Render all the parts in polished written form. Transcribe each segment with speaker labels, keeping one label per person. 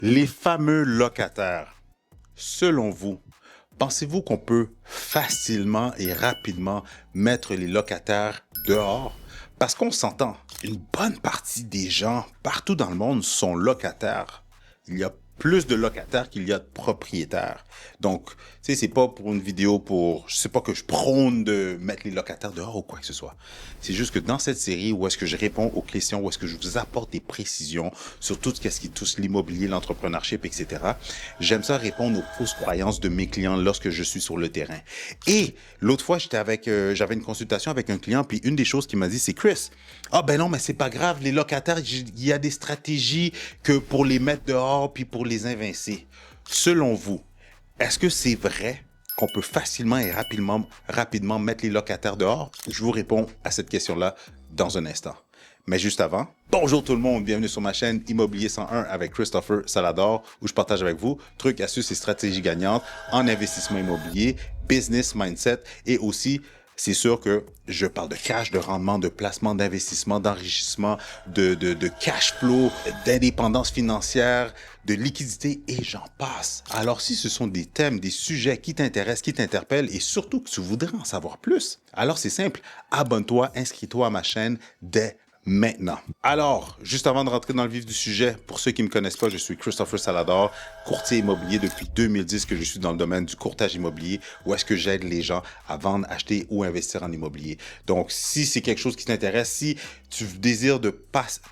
Speaker 1: Les fameux locataires, selon vous, pensez-vous qu'on peut facilement et rapidement mettre les locataires dehors? Parce qu'on s'entend, une bonne partie des gens partout dans le monde sont locataires. Il y a plus de locataires qu'il y a de propriétaires. Donc, tu sais, c'est pas pour une vidéo pour, je sais pas que je prône de mettre les locataires dehors ou quoi que ce soit. C'est juste que dans cette série où est-ce que je réponds aux questions, où est-ce que je vous apporte des précisions sur tout ce qui touche l'immobilier, l'entrepreneurship, etc., j'aime ça répondre aux fausses croyances de mes clients lorsque je suis sur le terrain. Et l'autre fois, j'avais une consultation avec un client, puis une des choses qu'il m'a dit, c'est Chris, ah ben non, mais c'est pas grave, les locataires, il y a des stratégies que pour les mettre dehors, puis pour les évincer. Selon vous, est-ce que c'est vrai qu'on peut facilement et rapidement mettre les locataires dehors? Je vous réponds à cette question-là dans un instant. Mais juste avant, bonjour tout le monde, bienvenue sur ma chaîne Immobilier 101 avec Christopher Salador, où je partage avec vous trucs, astuces et stratégies gagnantes en investissement immobilier, business mindset et aussi, c'est sûr que je parle de cash, de rendement, de placement, d'investissement, d'enrichissement, de cash flow, d'indépendance financière, de liquidité et j'en passe. Alors si ce sont des thèmes, des sujets qui t'intéressent, qui t'interpellent et surtout que tu voudrais en savoir plus, alors c'est simple, abonne-toi, inscris-toi à ma chaîne dès maintenant. Alors, juste avant de rentrer dans le vif du sujet, pour ceux qui ne me connaissent pas, je suis Christopher Salador, courtier immobilier depuis 2010 que je suis dans le domaine du courtage immobilier où est-ce que j'aide les gens à vendre, acheter ou investir en immobilier. Donc, si c'est quelque chose qui t'intéresse, si tu désires de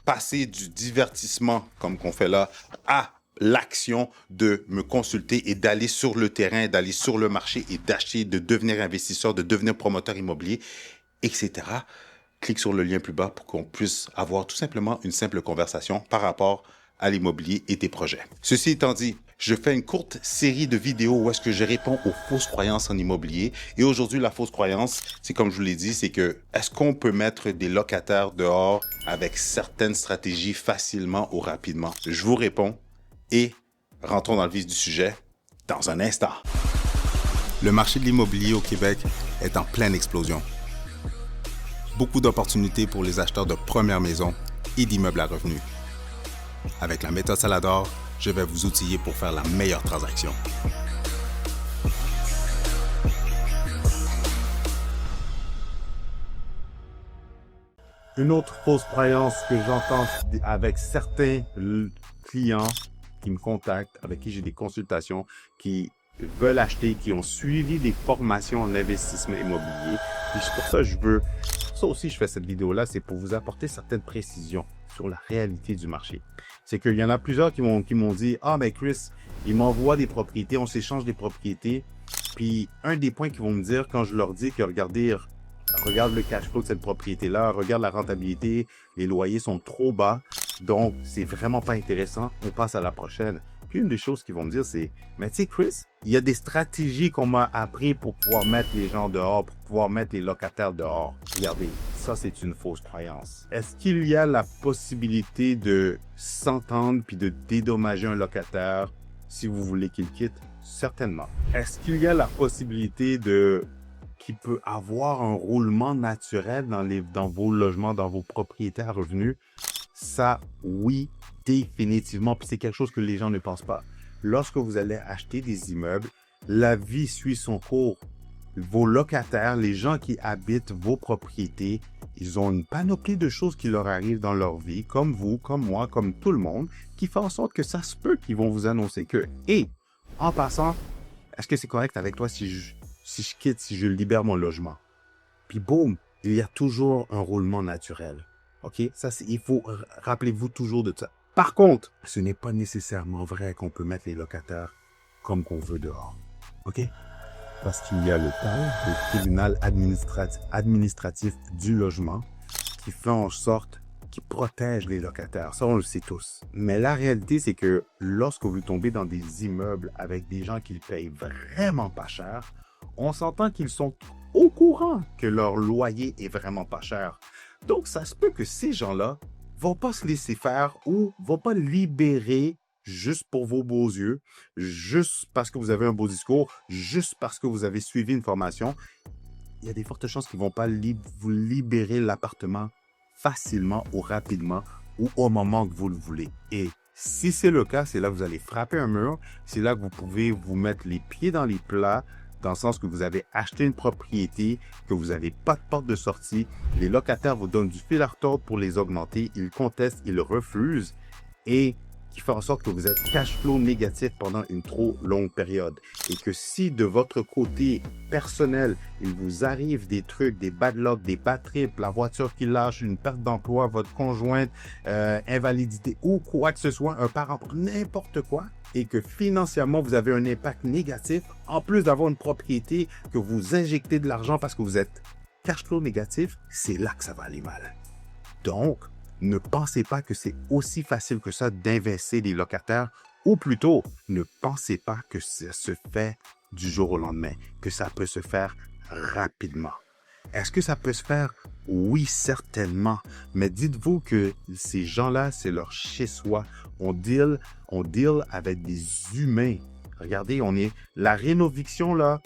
Speaker 1: passer du divertissement comme qu'on fait là à l'action de me consulter et d'aller sur le terrain, d'aller sur le marché et d'acheter, de devenir investisseur, de devenir promoteur immobilier, etc., clique sur le lien plus bas pour qu'on puisse avoir tout simplement une simple conversation par rapport à l'immobilier et tes projets. Ceci étant dit, je fais une courte série de vidéos où est-ce que je réponds aux fausses croyances en immobilier. Et aujourd'hui, la fausse croyance, c'est comme je vous l'ai dit, c'est que est-ce qu'on peut mettre des locataires dehors avec certaines stratégies facilement ou rapidement? Je vous réponds et rentrons dans le vif du sujet dans un instant. Le marché de l'immobilier au Québec est en pleine explosion. Beaucoup d'opportunités pour les acheteurs de première maison et d'immeubles à revenus. Avec la méthode Salador, je vais vous outiller pour faire la meilleure transaction.
Speaker 2: Une autre fausse croyance que j'entends avec certains clients qui me contactent, avec qui j'ai des consultations, qui veulent acheter, qui ont suivi des formations en investissement immobilier. Puis pour ça, ça aussi, je fais cette vidéo-là, c'est pour vous apporter certaines précisions sur la réalité du marché. C'est qu'il y en a plusieurs qui m'ont dit « Ah, mais Chris, ils m'envoient des propriétés, on s'échange des propriétés. » Puis, un des points qu'ils vont me dire quand je leur dis que regardez, regarde le cash flow de cette propriété-là, regarde la rentabilité, les loyers sont trop bas, donc c'est vraiment pas intéressant, on passe à la prochaine. Puis une des choses qu'ils vont me dire, c'est « Mais tu sais, Chris, il y a des stratégies qu'on m'a appris pour pouvoir mettre les gens dehors, pour pouvoir mettre les locataires dehors. » Regardez, ça c'est une fausse croyance. Est-ce qu'il y a la possibilité de s'entendre puis de dédommager un locataire si vous voulez qu'il quitte? Certainement. Est-ce qu'il y a la possibilité qu'il peut avoir un roulement naturel dans vos logements, dans vos propriétés à revenus? Ça, oui, définitivement. Puis c'est quelque chose que les gens ne pensent pas. Lorsque vous allez acheter des immeubles, la vie suit son cours. Vos locataires, les gens qui habitent vos propriétés, ils ont une panoplie de choses qui leur arrivent dans leur vie, comme vous, comme moi, comme tout le monde, qui fait en sorte que ça se peut qu'ils vont vous annoncer que. Et, en passant, est-ce que c'est correct avec toi si je quitte, si je libère mon logement? Puis boum, il y a toujours un roulement naturel. OK? Ça, il faut, rappelez-vous toujours de ça. Par contre, ce n'est pas nécessairement vrai qu'on peut mettre les locataires comme qu'on veut dehors. OK? Parce qu'il y a le tribunal administratif du logement qui fait en sorte qu'il protège les locataires. Ça, on le sait tous. Mais la réalité, c'est que lorsque vous tombez dans des immeubles avec des gens qui payent vraiment pas cher, on s'entend qu'ils sont au courant que leur loyer est vraiment pas cher. Donc, ça se peut que ces gens-là vont pas se laisser faire ou vont pas libérer juste pour vos beaux yeux, juste parce que vous avez un beau discours, juste parce que vous avez suivi une formation. Il y a des fortes chances qu'ils vont pas vous libérer l'appartement facilement ou rapidement ou au moment que vous le voulez. Et Si c'est le cas, c'est là que vous allez frapper un mur. C'est là que vous pouvez vous mettre les pieds dans les plats, dans le sens que vous avez acheté une propriété, que vous n'avez pas de porte de sortie. Les locataires vous donnent du fil à retordre pour les augmenter. Ils contestent, ils refusent et qui fait en sorte que vous êtes cash flow négatif pendant une trop longue période. Et que si de votre côté personnel, il vous arrive des trucs, des bad luck, des bad trips, la voiture qui lâche, une perte d'emploi, votre conjointe, invalidité ou quoi que ce soit, un parent, n'importe quoi, et que financièrement, vous avez un impact négatif, en plus d'avoir une propriété que vous injectez de l'argent parce que vous êtes cash flow négatif, c'est là que ça va aller mal. Donc, ne pensez pas que c'est aussi facile que ça d'investir les locataires, ou plutôt, ne pensez pas que ça se fait du jour au lendemain, que ça peut se faire rapidement. Est-ce que ça peut se faire? Oui, certainement. Mais dites-vous que ces gens-là, c'est leur chez-soi. On deal avec des humains. Regardez, la rénoviction, là,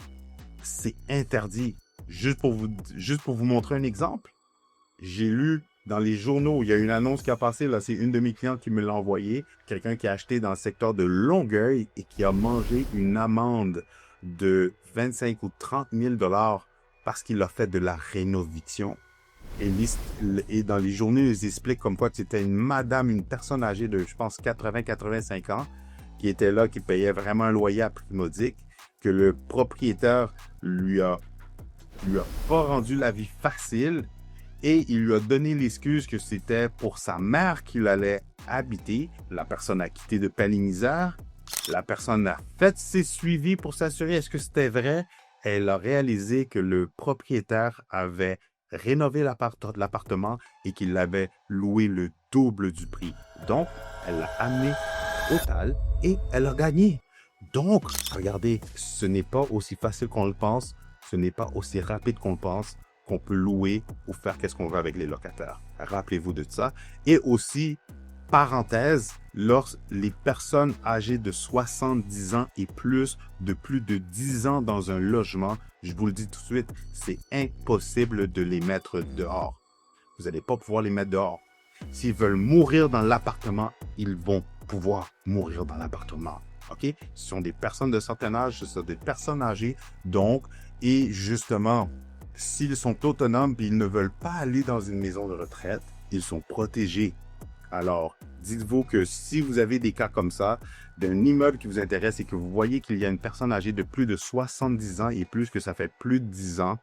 Speaker 2: c'est interdit. Juste pour vous montrer un exemple, j'ai lu dans les journaux, il y a une annonce qui a passé, là, c'est une de mes clientes qui me l'a envoyé, quelqu'un qui a acheté dans le secteur de Longueuil et qui a mangé une amende de 25 ou 30 000 $ parce qu'il a fait de la rénoviction. Et dans les journaux, ils expliquent comme quoi que c'était une personne âgée de, je pense, 80-85 ans, qui était là, qui payait vraiment un loyer à prix modique, que le propriétaire lui a pas rendu la vie facile. Et il lui a donné l'excuse que c'était pour sa mère qu'il allait habiter. La personne a quitté de peine et misère. La personne a fait ses suivis pour s'assurer est-ce que c'était vrai. Elle a réalisé que le propriétaire avait rénové l'appartement et qu'il l'avait loué le double du prix. Donc, elle l'a amené au TAL et elle a gagné. Donc, regardez, ce n'est pas aussi facile qu'on le pense. Ce n'est pas aussi rapide qu'on le pense, qu'on peut louer ou faire qu'est-ce qu'on veut avec les locataires. Rappelez-vous de ça. Et aussi, parenthèse, lorsque les personnes âgées de 70 ans et plus de 10 ans dans un logement, je vous le dis tout de suite, c'est impossible de les mettre dehors. Vous n'allez pas pouvoir les mettre dehors. S'ils veulent mourir dans l'appartement, ils vont pouvoir mourir dans l'appartement. OK? Ce sont des personnes de certain âge, ce sont des personnes âgées. Donc, et justement, s'ils sont autonomes et ils ne veulent pas aller dans une maison de retraite, ils sont protégés. Alors, dites-vous que si vous avez des cas comme ça, d'un immeuble qui vous intéresse et que vous voyez qu'il y a une personne âgée de plus de 70 ans et plus, que ça fait plus de 10 ans,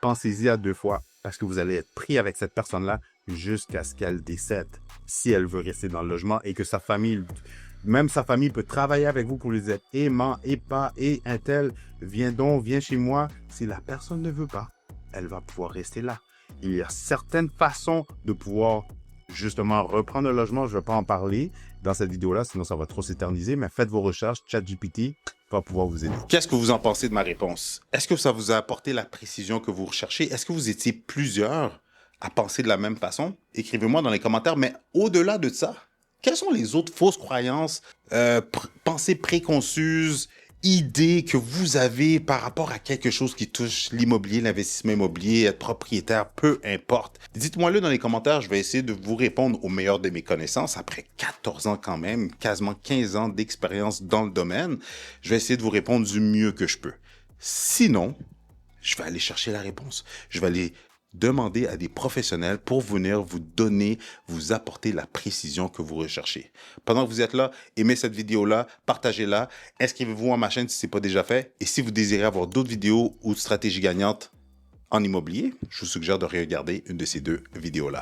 Speaker 2: pensez-y à 2 fois parce que vous allez être pris avec cette personne-là jusqu'à ce qu'elle décède. Si elle veut rester dans le logement et que sa famille, même sa famille peut travailler avec vous pour lui dire « aimant, et pas, et un tel, viens chez moi ». Si la personne ne veut pas, elle va pouvoir rester là. Il y a certaines façons de pouvoir justement reprendre le logement. Je ne vais pas en parler dans cette vidéo-là, sinon ça va trop s'éterniser, mais faites vos recherches. ChatGPT va pouvoir vous aider.
Speaker 1: Qu'est-ce que vous en pensez de ma réponse? Est-ce que ça vous a apporté la précision que vous recherchez? Est-ce que vous étiez plusieurs à penser de la même façon? Écrivez-moi dans les commentaires, mais au-delà de ça, quelles sont les autres fausses croyances, pensées préconçues, idées que vous avez par rapport à quelque chose qui touche l'immobilier, l'investissement immobilier, être propriétaire, peu importe. Dites-moi-le dans les commentaires, je vais essayer de vous répondre au meilleur de mes connaissances. Après 14 ans quand même, quasiment 15 ans d'expérience dans le domaine, je vais essayer de vous répondre du mieux que je peux. Sinon, je vais aller chercher la réponse. Je vais aller demander à des professionnels pour venir vous donner, vous apporter la précision que vous recherchez. Pendant que vous êtes là, aimez cette vidéo-là, partagez-la, inscrivez-vous à ma chaîne si ce n'est pas déjà fait. Et si vous désirez avoir d'autres vidéos ou de stratégies gagnantes en immobilier, je vous suggère de regarder une de ces 2 vidéos-là.